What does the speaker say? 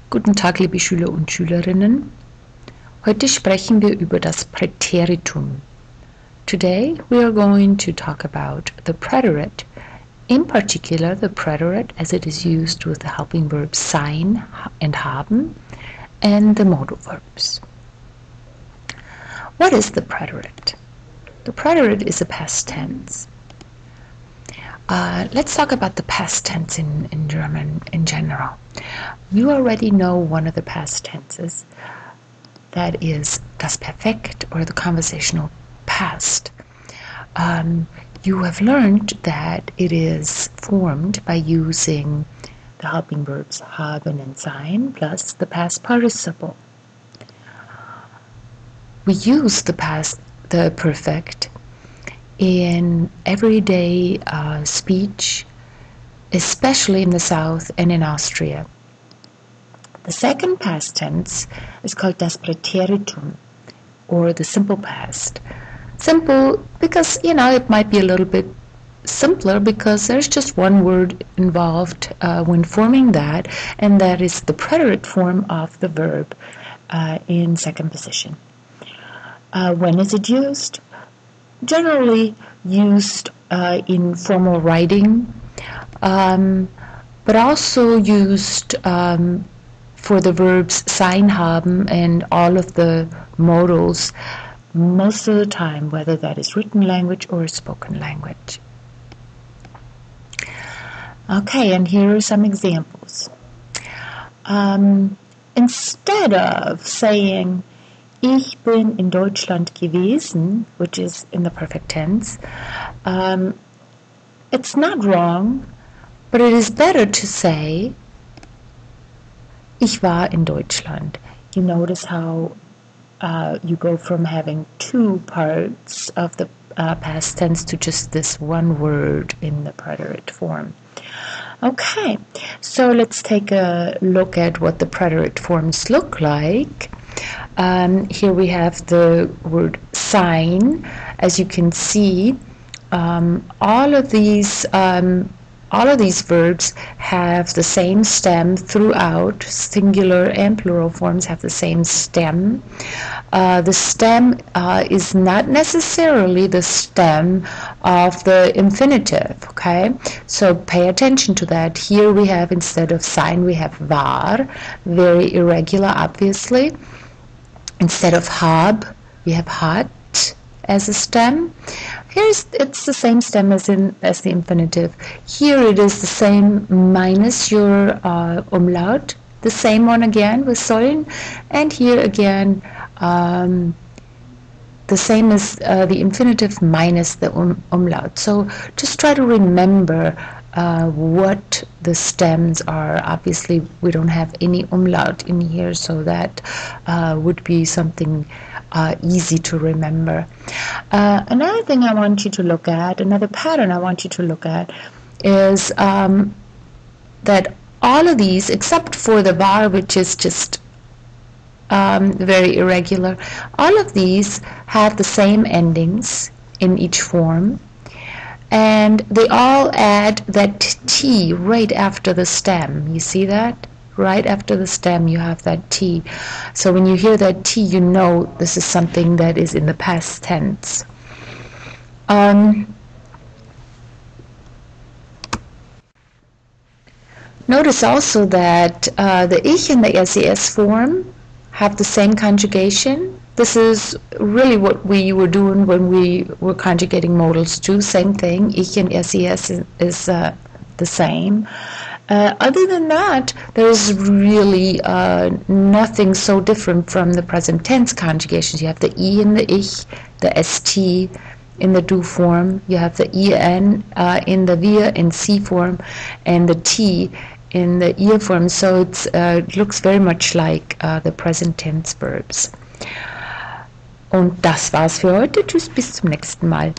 Guten Tag, liebe Schüler und Schülerinnen. Heute sprechen wir über das Präteritum. Today we are going to talk about the preterite, in particular the preterite as it is used with the helping verbs sein and haben and the modal verbs. What is the preterite? The preterite is a past tense. Let's talk about the past tense in German in general. You already know one of the past tenses, that is das Perfekt or the conversational past. You have learned that it is formed by using the helping verbs haben and sein plus the past participle. We use the perfect in everyday speech, especially in the South and in Austria. The second past tense is called das Präteritum, or the simple past. Simple because, it might be a little bit simpler because there's just one word involved when forming that, and that is the preterite form of the verb in second position. When is it used? Generally used in formal writing, but also used for the verbs sein, haben, and all of the modals most of the time, whether that is written language or spoken language. Okay, and here are some examples. Instead of saying Ich bin in Deutschland gewesen, which is in the perfect tense, it's not wrong, but it is better to say Ich war in Deutschland. You notice how you go from having two parts of the past tense to just this one word in the preterite form. Okay, so let's take a look at what the preterite forms look like. Here we have the word sein. As you can see, all of these verbs have the same stem throughout. Singular and plural forms have the same stem. The stem is not necessarily the stem of the infinitive, okay? So pay attention to that. Here we have, instead of sein, we have war, very irregular, obviously. Instead of hab, we have hat as a stem. It's the same stem as the infinitive. Here it is the same minus your umlaut, the same one again with sollen, and here again the same as the infinitive minus the umlaut. So just try to remember what the stems are. Obviously we don't have any umlaut in here, so that would be something easy to remember. Another thing I want you to look at, another pattern I want you to look at, is that all of these, except for the var, which is just very irregular, all of these have the same endings in each form, and they all add that T right after the stem. You see that? Right after the stem you have that T. So when you hear that T, you know this is something that is in the past tense. Notice also that the Ich and the SES form have the same conjugation. This is really what we were doing when we were conjugating modals too. Same thing. Ich and SES is the same. Other than that, there's really nothing so different from the present tense conjugations. You have the I in the Ich, the ST in the Du form, you have the IN in the Wir in Sie form, and the T in the Ihr form. So it looks very much like the present tense verbs. Und das war's für heute. Tschüss, bis zum nächsten Mal.